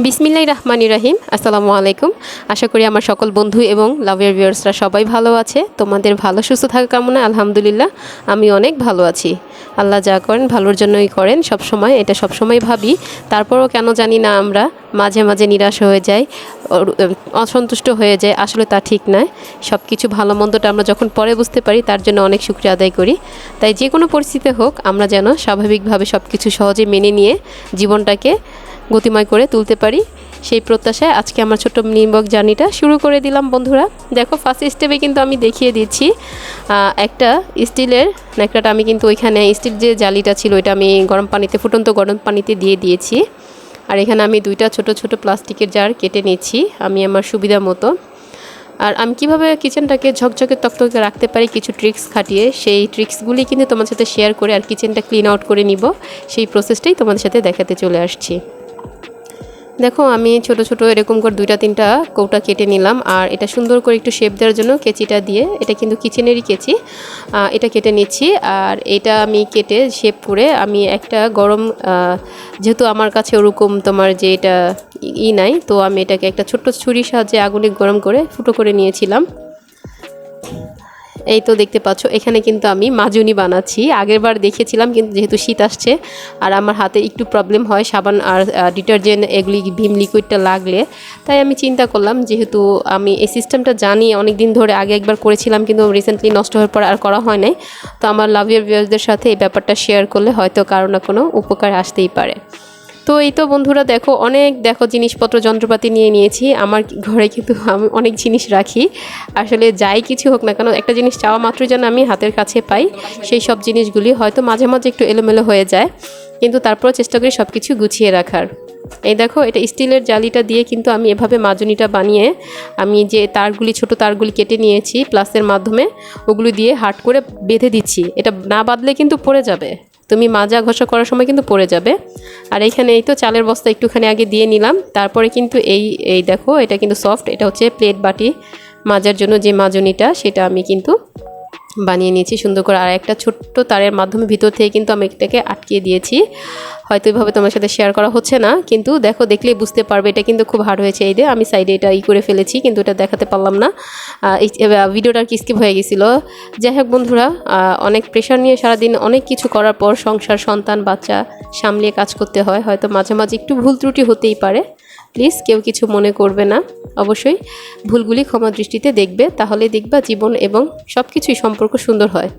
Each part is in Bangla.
বিসমিল্লাহির রহমানির রহিম। আসসালামু আলাইকুম। আশা করি আমার সকল বন্ধু এবং লাভিয়ার ভিউয়ার্সরা সবাই ভালো আছে। তোমাদের ভালো সুস্থ থাকা কামনা। আলহামদুলিল্লাহ আমি অনেক ভালো আছি। আল্লাহ যা করেন ভালোর জন্যই করেন, সবসময় এটা সবসময় ভাবি। তারপরও কেন জানি না আমরা মাঝে মাঝে নিরাশ হয়ে যাই, অসন্তুষ্ট হয়ে যায়। আসলে তা ঠিক নয়। সব কিছু ভালো মন্দটা আমরা যখন পরে বুঝতে পারি তার জন্য অনেক শুকরিয়া আদায় করি। তাই যে কোনো পরিস্থিতিতে হোক আমরা যেন স্বাভাবিকভাবে সব কিছু সহজে মেনে নিয়ে জীবনটাকে গতিময় করে তুলতে পারি, সেই প্রত্যাশায় আজকে আমার ছোট্ট নির্বাক জার্নিটা শুরু করে দিলাম। বন্ধুরা দেখো, ফার্স্ট স্টেপে কিন্তু আমি দেখিয়ে দিচ্ছি একটা স্টিলের ন্যাকড়াটা আমি কিন্তু ওইখানে স্টিল যে জালিটা ছিল ওইটা আমি ফুটন্ত গরম পানিতে দিয়ে দিয়েছি। আর এখানে আমি দুইটা ছোট ছোট প্লাস্টিকের জার কেটে নিচ্ছি আমি আমার সুবিধা মতো। আর আমি কিভাবে কিচেনটাকে ঝকঝকে তকতকে রাখতে পারি কিছু ট্রিক্স খাটিয়ে, সেই ট্রিক্সগুলি কিন্তু তোমাদের সাথে শেয়ার করে আর কিচেনটা ক্লিন আউট করে নিব, সেই প্রসেসটাই তোমাদের সাথে দেখাতে চলে আসছি। দেখো, আমি ছোট ছোট এরকম করে দুইটা তিনটা কৌটা কেটে নিলাম। আর এটা সুন্দর করে একটু শেপ দেওয়ার জন্য কেচিটা দিয়ে, এটা কিন্তু কিচেনেরই কেচি, এটা কেটে নিচ্ছি। আর এটা আমি কেটে শেপ করে আমি একটা গরম, যেহেতু আমার কাছে ওরকম তোমার যে এটা নাই, তো আমি এটাকে একটা ছোট্ট ছুরির সাহায্যে আগুনে গরম করে ফুটো করে নিয়েছিলাম। এই তো দেখতে পাচ্ছ, এখানে কিন্তু আমি মাজুনি বানাচ্ছি। আগের বার দেখেছিলাম, কিন্তু যেহেতু শীত আসছে আর আমার হাতে একটু প্রবলেম হয় সাবান আর ডিটারজেন্ট এগুলি ভিম লিকুইডটা লাগলে, তাই আমি চিন্তা করলাম যেহেতু আমি এই সিস্টেমটা জানি অনেক দিন ধরে, আগে একবার করেছিলাম কিন্তু রিসেন্টলি নষ্ট হওয়ার পর আর করা হয় নাই, তো আমার লাভিয়ার ভিউয়ার্সদের সাথে এই ব্যাপারটা শেয়ার করলে হয়তো কারো না কোনো উপকার আসতেই পারে। তো এই তো বন্ধুরা দেখো, জিনিসপত্র যন্ত্রপাতি নিয়ে নিয়েছি। আমার ঘরে কিন্তু আমি অনেক জিনিস রাখি, আসলে যাই কিছু হোক না কেন একটা জিনিস চাওয়া মাত্রই যেন আমি হাতের কাছে পাই। সেই সব জিনিসগুলি হয়তো মাঝে মাঝে একটু এলোমেলো হয়ে যায়, কিন্তু তারপর চেষ্টা করি সব কিছু গুছিয়ে রাখার। এই দেখো, এটা স্টিলের জালিটা দিয়ে কিন্তু আমি এভাবে মাজুনিটা বানিয়ে আমি যে ছোট তারগুলি কেটে নিয়েছি প্লাসের মাধ্যমে, ওগুলো দিয়ে হার্ড করে বেঁধে দিচ্ছি। এটা না বাঁধলে কিন্তু পড়ে যাবে, তুমি মাজা ঘষা করার সময় কিন্তু পড়ে যাবে। আর এইখানে এই তো চালের বস্তা একটুখানি আগে দিয়ে নিলাম। তারপরে কিন্তু এই দেখো, এটা কিন্তু সফট, এটা হচ্ছে প্লেট বাটি মাজার জন্য যে মাজনিটা, সেটা আমি কিন্তু বানিয়ে নিয়েছি সুন্দর করে। আর একটা ছোট্ট তারের মাধ্যমে ভিতর থেকে কিন্তু আমি এটাকে আটকিয়ে দিয়েছি। হয়তো এইভাবে তোমার সাথে শেয়ার করা হচ্ছে না, কিন্তু দেখো, দেখলেই বুঝতে পারবে এটা কিন্তু খুব হার্ড হয়েছে। এই যে আমি সাইডে এটা করে ফেলেছি, কিন্তু এটা দেখাতে পারলাম না, ভিডিওটা কি স্কিপ হয়ে গেছিলো। যাই হোক বন্ধুরা, অনেক প্রেশার নিয়ে সারাদিন অনেক কিছু করার পর সংসার, সন্তান, বাচ্চা সামলিয়ে কাজ করতে হয়, হয়তো মাঝে মাঝে একটু ভুল ত্রুটি হতেই পারে। প্লিজ কেউ কিছু মনে করবে না, অবশ্যই ভুলগুলি ক্ষমা দৃষ্টিতে দেখবে, তাহলে দেখবা জীবন এবং সব কিছুই সম্পর্ক সুন্দর হয়,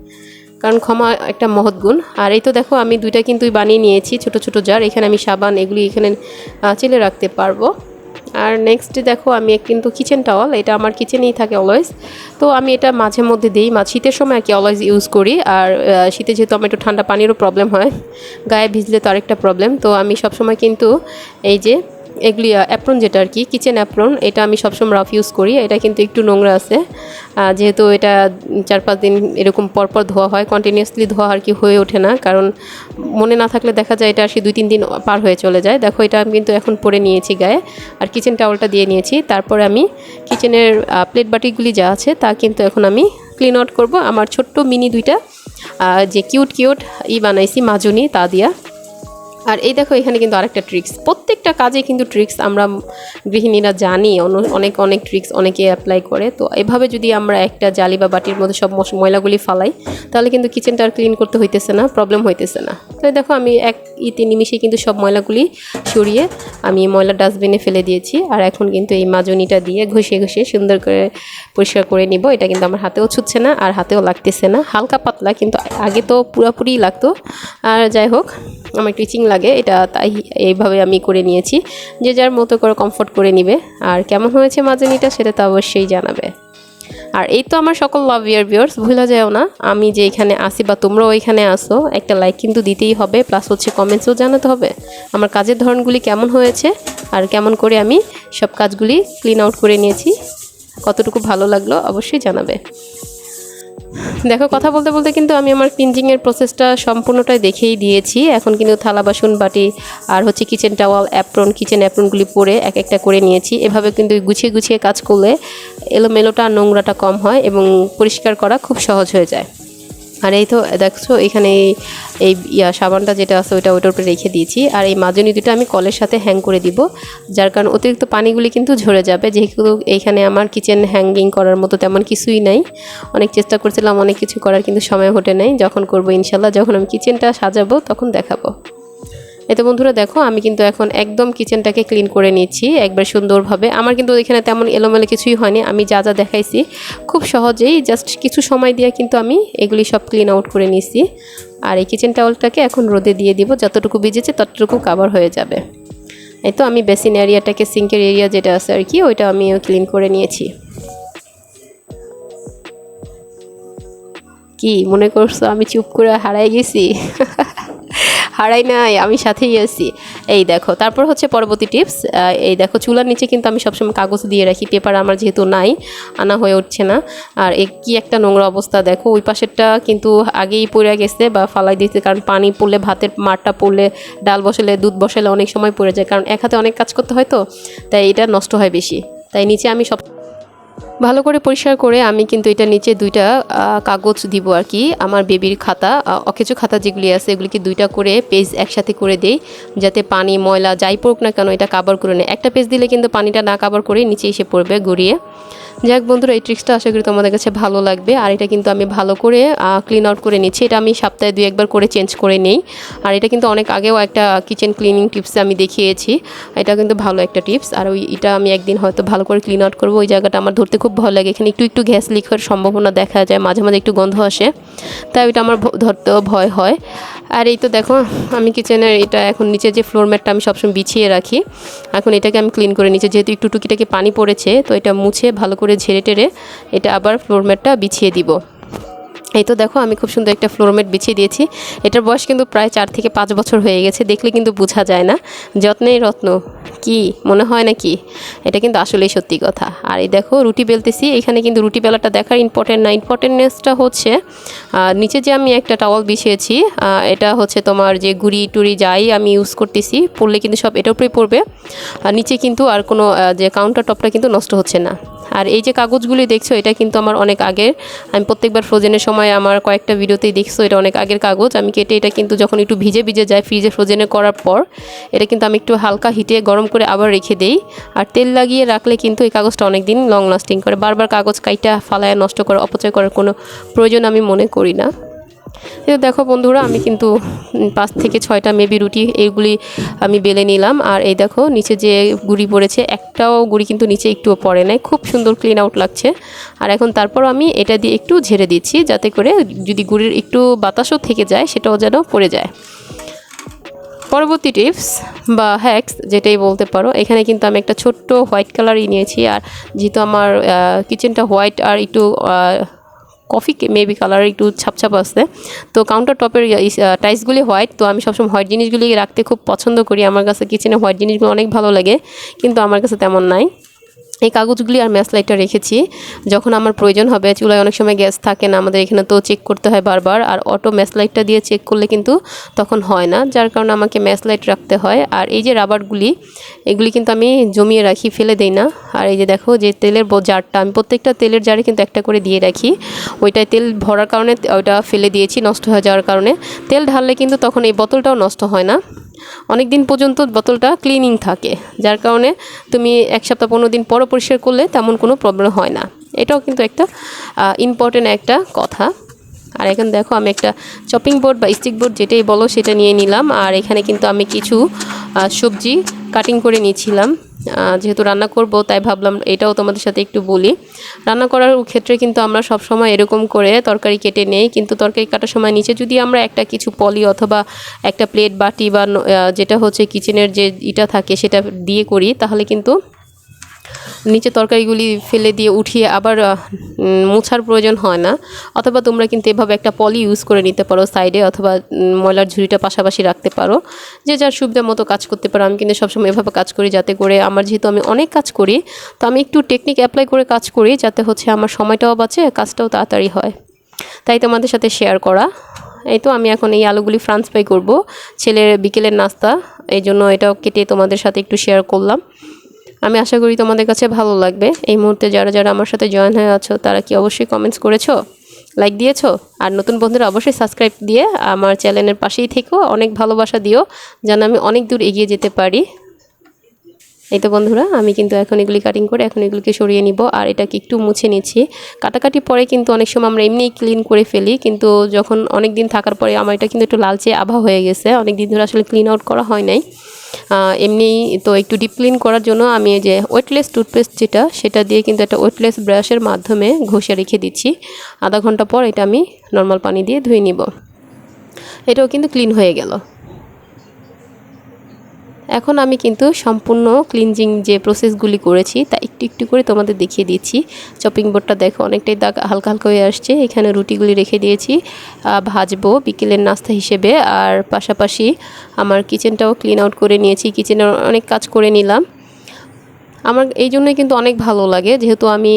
কারণ ক্ষমা একটা মহৎ গুণ। আর এই তো দেখো, আমি দুইটা কিন্তু বানিয়ে নিয়েছি ছোট ছোট জার। এখানে আমি সাবান এগুলি এখানে চেলে রাখতে পারবো। আর নেক্সট দেখো, আমি কিন্তু কিচেন টাওয়াল, এটা আমার কিচেনেই থাকে অলওয়েজ, তো আমি এটা মাঝে মধ্যে দিই, শীতের সময় আর কি অলওয়েজ ইউজ করি। আর শীতে যেহেতু আমার একটু ঠান্ডা পানিরও প্রবলেম হয়, গায়ে ভিজলে তো আরেকটা প্রবলেম, তো আমি সবসময় কিন্তু এই যে এগুলি অ্যাপ্রন, যেটা আর কি কিচেন অ্যাপ্রন, এটা আমি সবসময় রাফ ইউজ করি। এটা কিন্তু একটু নোংরা আছে, যেহেতু এটা 4-5 দিন এরকম পরপর ধোয়া হয়, কন্টিনিউয়াসলি ধোয়া আর কি হয়ে ওঠে না, কারণ মনে না থাকলে দেখা যায় এটা আসলে 2-3 দিন পার হয়ে চলে যায়। দেখো, এটা আমি কিন্তু এখন পরে নিয়েছি গায়ে, আর কিচেন টাওয়ালটা দিয়ে নিয়েছি। তারপরে আমি কিচেনের প্লেট বাটিগুলি যা আছে তা কিন্তু এখন আমি ক্লিন আউট করবো। আমার ছোট্ট মিনি দুইটা যে কিউট বানাইছি মাজুনি, তা দিয়া। আর এই দেখো, এখানে কিন্তু আরেকটা ট্রিক্স, প্রত্যেকটা কাজে কিন্তু ট্রিক্স আমরা গৃহিণীরা জানি, অনেক অনেক ট্রিক্স অনেকে অ্যাপ্লাই করে। তো এভাবে যদি আমরা একটা জালি বা বাটির মধ্যে সব ময়লাগুলি ফালাই, তাহলে কিন্তু কিচেনটা আর ক্লিন করতে হইতেছে না, প্রবলেম হইতেছে না। তো দেখো, আমি 1-3 নিমিষে কিন্তু সব ময়লাগুলি সরিয়ে আমি ময়লা ডাস্টবিনে ফেলে দিয়েছি। আর এখন কিন্তু এই মাজনিটা দিয়ে ঘষে ঘষে সুন্দর করে পরিষ্কার করে নিব। এটা কিন্তু আমার হাতেও ছুটছে না আর হাতেও লাগতেছে না, হালকা পাতলা, কিন্তু আগে তো পুরোপুরি লাগতো। আর যাই হোক, আমার একটু ইচিং লাগে এটা, তাই এইভাবে আমি করে নিয়েছি। যে যার মতো করে কমফোর্ট করে নিবে। আর কেমন হয়েছে মাজনিটা সেটা তো অবশ্যই জানাবে। আর এই তো আমার সকল লাভিয়ার ভিউয়ার্স, ভুলা যাও না, আমি যে এখানে আসি বা তোমরাও এখানে আসো, একটা লাইক কিন্তু দিতেই হবে, প্লাস হচ্ছে কমেন্টসও জানাতে হবে আমার কাজের ধরনগুলি কেমন হয়েছে আর কেমন করে আমি সব কাজগুলি ক্লিন আউট করে নিয়েছি, কতটুকু ভালো লাগলো অবশ্যই জানাবে। দেখো, কথা বলতে বলতে কিন্তু আমি আমার ক্লিনজিংয়ের প্রসেসটা সম্পূর্ণটাই দেখিয়ে দিয়েছি। এখন কিন্তু থালা বাসন বাটি আর হচ্ছে কিচেন টাওয়াল কিচেন অ্যাপ্রনগুলি পরে এক একটা করে নিয়েছি। এভাবে কিন্তু গুছিয়ে গুছিয়ে কাজ করলে এলোমেলোটা নোংরাটা কম হয় এবং পরিষ্কার করা খুব সহজ হয়ে যায়। আর এই তো দেখছো এখানে এই সাবানটা যেটা আছে ওটার উপরে রেখে দিয়েছি। আর এই মাজনি দুটো আমি কলের সাথে হ্যাং করে দিব, যার কারণে অতিরিক্ত পানিগুলি কিন্তু ঝরে যাবে। যেহেতু এইখানে আমার কিচেন হ্যাঙ্গিং করার মতো তেমন কিছুই নাই, অনেক চেষ্টা করছিলাম অনেক কিছু করার, কিন্তু সময় হতে নাই। যখন করব ইনশাল্লাহ, যখন আমি কিচেনটা সাজাবো তখন দেখাবো। এতে বন্ধুরা দেখো আমি কিন্তু এখন একদম কিচেনটাকে ক্লিন করে নিচ্ছি একবার সুন্দরভাবে। আমার কিন্তু এখানে তেমন এলোমেলো কিছুই হয়নি, আমি যা যা দেখাইছি খুব সহজেই জাস্ট কিছু সময় দিয়ে কিন্তু আমি এগুলি সব ক্লিন আউট করে নিছি। আর এই কিচেন টাওয়ালটাকে এখন রোদে দিয়ে দিব, যতটুকু ভিজেছে ততটুকু কভার হয়ে যাবে। এই তো আমি বেসিন এরিয়াটাকে, সিঙ্কের এরিয়া যেটা আছে আর কি, ওইটা আমি ক্লিন করে নিয়েছি। কি মনে করছো আমি চুপ করে হারাই গেছি? হারাই নাই, আমি সাথেই আছি। এই দেখো তারপর হচ্ছে পরবর্তী টিপস। এই দেখো চুলার নিচে কিন্তু আমি সবসময় কাগজ দিয়ে রাখি, পেপার আমার যেহেতু নাই, আনা হয়ে উঠছে না। আর কি একটা নোংরা অবস্থা দেখো, ওই পাশেরটা কিন্তু আগেই পড়ে গেছে বা ফালাই দিয়েছে, কারণ পানি পড়লে, ভাতের মারটা পড়লে, ডাল বসালে, দুধ বসালে অনেক সময় পড়ে যায়, কারণ এক হাতে অনেক কাজ করতে হয়, তো তাই এটা নষ্ট হয় বেশি। তাই নিচে আমি সব ভালো করে পরিষ্কার করে আমি কিন্তু এটা নিচে দুইটা কাগজ দিব আর কি, আমার বেবির খাতা, অকেজো খাতা যেগুলি আছে এগুলিকে দুইটা করে পেজ একসাথে করে দেই, যাতে পানি ময়লা যাই পড়ুক না কেন এটা কাভার করে নেয়। একটা পেজ দিলে কিন্তু পানিটা না কাভার করে নিচে এসে পড়বে গড়িয়ে। যাক বন্ধুরা, এই ট্রিক্সটা আশা করি তোমাদের কাছে ভালো লাগবে। আর এটা কিন্তু আমি ভালো করে ক্লিন আউট করে নিচ্ছি, এটা আমি সপ্তাহে 2-1বার করে চেঞ্জ করে নেই। আর এটা কিন্তু অনেক আগেও একটা কিচেন ক্লিনিং টিপস আমি দেখিয়েছি, এটা কিন্তু ভালো একটা টিপস। আর এটা আমি একদিন হয়তো ভালো করে ক্লিন আউট করবো। ওই জায়গাটা আমার ধরতে খুব ভালো লাগে, এখানে একটু একটু গ্যাস লিক হওয়ার সম্ভাবনা দেখা যায়, মাঝে মাঝে একটু গন্ধ আসে, তাই ওইটা আমার ধরতেও ভয় হয়। আর এই তো দেখো আমি কিচেনের এটা এখন নিচে যে ফ্লোর ম্যাটটা আমি সবসময় বিছিয়ে রাখি, এখন এটাকে আমি ক্লিন করে নিচ্ছি, যেহেতু একটু টুকিটাকি পানি পড়েছে, তো এটা মুছে ভালো করে ঝেড়ে টেরে এটা আবার ফ্লোর ম্যাটটা বিছিয়ে দিব। এই তো দেখো আমি খুব সুন্দর একটা ফ্লোর ম্যাট বিছিয়ে দিয়েছি। এটার বয়স কিন্তু প্রায় 4 থেকে 5 বছর হয়ে গেছে, দেখলে কিন্তু বোঝা যায় না। যত্নেই রত্ন, কি মনে হয় না কি? এটা কিন্তু আসলেই সত্যি কথা। আর এই দেখো রুটি বেলতেছি, এখানে কিন্তু রুটি বেলাটা দেখার ইম্পর্টেন্ট না, ইম্পর্টেন্টনেসটা হচ্ছে নিচে যে আমি একটা টাওয়াল বিছিয়েছি, এটা হচ্ছে তোমার যে গুড়ি টুড়ি যাই আমি ইউজ করতেছি, পড়লে কিন্তু সব এটার উপরেই পড়বে। আর নিচে কিন্তু আর কোনো যে কাউন্টার টপটা কিন্তু নষ্ট হচ্ছে না। আর এই যে কাগজগুলি দেখছো এটা কিন্তু আমার অনেক আগের, আমি প্রত্যেকবার ফ্রোজেনের সময় আমার কয়েকটা ভিডিওতেই দেখছো এটা অনেক আগের কাগজ। আমি কেটে এটা কিন্তু যখন একটু ভিজে ভিজে যায় ফ্রিজে ফ্রোজেনে করার পর, এটা কিন্তু আমি একটু হালকা হিটে গরম করে আবার রেখে দেই। আর তেল লাগিয়ে রাখলে কিন্তু এই কাগজটা অনেক দিন লং লাস্টিং করে। বারবার কাগজ কাইটা ফালায় নষ্ট করা, অপচয় করার কোনো প্রয়োজন আমি মনে করি না। এটা দেখো বন্ধুরা আমি কিন্তু 5 থেকে 6টা মেবি রুটি এইগুলি আমি বেলে নিলাম। আর এই দেখো নিচে যে গুড়ি পড়েছে, একটাও গুড়ি কিন্তু নিচে একটুও পড়ে নাই, খুব সুন্দর ক্লিন আউট লাগছে। আর এখন তারপর আমি এটা দিয়ে একটু ঝেড়ে দিচ্ছি, যাতে করে যদি গুড়ির একটু বাতাসও থেকে যায় সেটাও যেন পড়ে যায়। পরবর্তী টিপস বা হ্যাক্স যেটাই বলতে পারো, এখানে কিন্তু আমি একটা ছোট্ট হোয়াইট কালারই নিয়েছি। আর যেহেতু আমার কিচেনটা হোয়াইট আর একটু কফি মেবি কালার একটু ছাপছাপ আছে, তো কাউন্টার টপের টাইলসগুলি হোয়াইট, তো আমি সবসময় হোয়াইট জিনিসগুলি রাখতে খুব পছন্দ করি। আমার কাছে কিচেনে হোয়াইট জিনিসগুলো অনেক ভালো লাগে, কিন্তু আমার কাছে তেমন নাই। এই কাগজগুলি আর ম্যাচ লাইটটা রেখেছি, যখন আমার প্রয়োজন হবে। চুলায় অনেক সময় গ্যাস থাকে না আমাদের এখানে, তো চেক করতে হয় বারবার, আর অটো ম্যাচ লাইটটা দিয়ে চেক করলে কিন্তু তখন হয় না, যার কারণে আমাকে ম্যাচ লাইট রাখতে হয়। আর এই যে রাবারগুলি, এগুলি কিন্তু আমি জমিয়ে রাখি, ফেলে দেই না। আর এই যে দেখো যে তেলের জারটা, আমি প্রত্যেকটা তেলের জারে কিন্তু একটা করে দিয়ে রাখি, ওইটায় তেল ভরার কারণে ওইটা ফেলে দিয়েছি নষ্ট হয়ে যাওয়ার কারণে। তেল ঢাললে কিন্তু তখন এই বোতলটাও নষ্ট হয় না, অনেক দিন পর্যন্ত বোতলটা ক্লিনিং থাকে, যার কারণে তুমি 1 সপ্তাহ 15 দিন পর পরিষ্কার করলে তেমন কোনো প্রবলেম হয় না। এটাও কিন্তু একটা ইম্পর্টেন্ট একটা কথা। আর এখন দেখো আমি একটা চপিং বোর্ড বা স্টিক বোর্ড যেটাই বলো সেটা নিয়ে নিলাম। আর এখানে কিন্তু আমি কিছু সবজি কাটিং করে নিয়েছিলাম, যেহেতু রান্না করব তাই ভাবলাম এটাও তোমাদের সাথে একটু বলি। রান্না করার ক্ষেত্রে কিন্তু আমরা সব সময় এরকম করে তরকারি কেটে নেই, কিন্তু তরকারি কাটার সময় নিচে যদি আমরা একটা কিছু পলি অথবা একটা প্লেট বাটি বা যেটা হচ্ছে কিচেনের যে ইটা থাকে সেটা দিয়ে করি, তাহলে কিন্তু নিচে তরকারিগুলি ফেলে দিয়ে উঠিয়ে আবার মোছার প্রয়োজন হয় না। অথবা তোমরা কিন্তু এভাবে একটা পলি ইউজ করে নিতে পারো সাইডে, অথবা ময়লার ঝুড়িটা পাশাপাশি রাখতে পারো, যে যার সুবিধা মতো কাজ করতে পারো। আমি কিন্তু সবসময় এভাবে কাজ করি, যাতে করে আমার, যেহেতু আমি অনেক কাজ করি, তো আমি একটু টেকনিক অ্যাপ্লাই করে কাজ করি, যাতে হচ্ছে আমার সময়টাও বাঁচে, কাজটাও তাড়াতাড়ি হয়। তাই তোমাদের সাথে শেয়ার করা। এই তো আমি এখন এই আলুগুলি ফ্রান্স ফ্রাই করব, ছেলের বিকেলের নাস্তা, এই জন্য এটাও কেটে তোমাদের সাথে একটু শেয়ার করলাম। আমি আশা করি তোমাদের কাছে ভালো লাগবে। এই মুহূর্তে যারা যারা আমার সাথে জয়েন হয়ে আছো তারা কি অবশ্যই কমেন্টস করেছো? লাইক দিয়েছো? আর নতুন বন্ধুরা অবশ্যই সাবস্ক্রাইব দিয়ে আমার চ্যানেলের পাশেই থেকো, অনেক ভালোবাসা দিও যেন আমি অনেক দূর এগিয়ে যেতে পারি। এই তো বন্ধুরা, আমি কিন্তু এখন এগুলি কাটিং করে এখন এগুলিকে সরিয়ে নিব আর এটাকে একটু মুছে নিচ্ছি। কাটাকাটি পরে কিন্তু অনেক সময় আমরা এমনিই ক্লিন করে ফেলি, কিন্তু যখন অনেক দিন থাকার পরে আমার এটা কিন্তু একটু লালচে আভা হয়ে গেছে, অনেক দিন ধরে আসলে ক্লিন আউট করা হয় নাই। এমনি তো একটু ডিপ ক্লিন করার জন্য আমি যে ওয়েটলেস টুথপেস্ট সেটা দিয়ে কিন্তু একটা ওয়েটলেস ব্রাশের মাধ্যমে ঘষে রেখে দিচ্ছি। আধা ঘন্টা পর এটা আমি নর্মাল পানি দিয়ে ধুয়ে নিব। এটাও কিন্তু ক্লিন হয়ে গেল। এখন আমি কিন্তু সম্পূর্ণ ক্লিনজিং যে প্রসেসগুলি করেছি তা একটু একটু করে তোমাদের দেখিয়ে দিচ্ছি। চপিং বোর্ডটা দেখো অনেকটাই দাগ হালকা হালকা হয়ে আসছে। এখানে রুটিগুলি রেখে দিয়েছি, ভাজবো বিকেলের নাস্তা হিসেবে। আর পাশাপাশি আমার কিচেনটাও ক্লিন আউট করে নিয়েছি, কিচেনের অনেক কাজ করে নিলাম। আমার এই জন্যই কিন্তু অনেক ভালো লাগে, যেহেতু আমি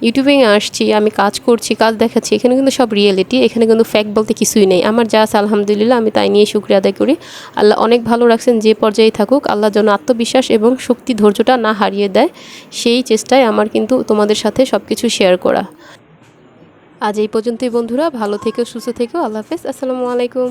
ইউটিউবে আসছি, আমি কাজ করছি, কাজ দেখাচ্ছি, এখানে কিন্তু সব রিয়েলিটি, এখানে কিন্তু ফ্যাক্ট বলতে কিছুই নেই। আমার যা আছে আলহামদুলিল্লাহ, আমি তাই নিয়ে শুকরিয়া আদায় করি। আল্লাহ অনেক ভালো রাখছেন, যে পর্যায়ে থাকুক আল্লাহ যেন আত্মবিশ্বাস এবং শক্তি ধৈর্যটা না হারিয়ে দেয়, সেই চেষ্টায় আমার কিন্তু তোমাদের সাথে সব কিছু শেয়ার করা। আজ এই পর্যন্তই বন্ধুরা, ভালো থেকো, সুস্থ থেকো, আল্লাহ হাফেজ, আসসালামু আলাইকুম।